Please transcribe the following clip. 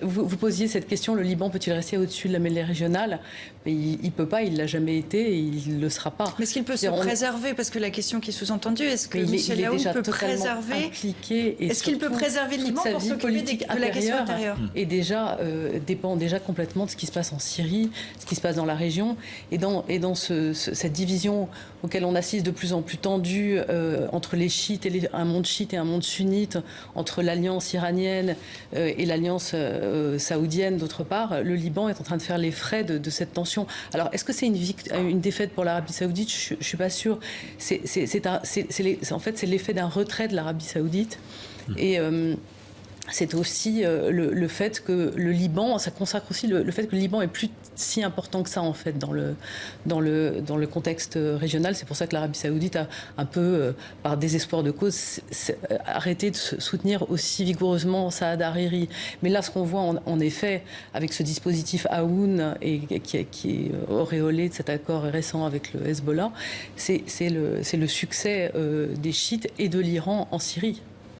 vous posiez cette question, le Liban peut-il rester au-dessus de la mêlée régionale? Mais il ne peut pas, il ne l'a jamais été et il ne le sera pas. Mais est-ce qu'il peut se préserver? Parce que la question qui est sous-entendue, est-ce que Michel Aoun peut préserver? Est-ce qu'il peut préserver le Liban pour s'occuper de la question intérieure? Et déjà, dépend déjà complètement de ce qui se passe en Syrie, ce qui se passe dans la région. Et dans cette division auquel on assiste de plus en plus tendue entre les chiites et un monde chiite et un monde sunnite, entre l'alliance iranienne et l'alliance saoudienne d'autre part, le Liban est en train de faire les frais de cette tension. Alors, est-ce que c'est une défaite pour l'Arabie saoudite? Je ne suis pas sûre. En fait, c'est l'effet d'un retrait de l'Arabie saoudite. Et c'est aussi le fait que le Liban, ça consacre aussi le fait que le Liban est plus si important que ça en fait dans le contexte régional. C'est pour ça que l'Arabie saoudite a un peu, par désespoir de cause, arrêté de soutenir aussi vigoureusement Saad Hariri. Mais là, ce qu'on voit en effet avec ce dispositif Aoun et qui est auréolé de cet accord récent avec le Hezbollah, c'est le succès des chiites et de l'Iran en Syrie.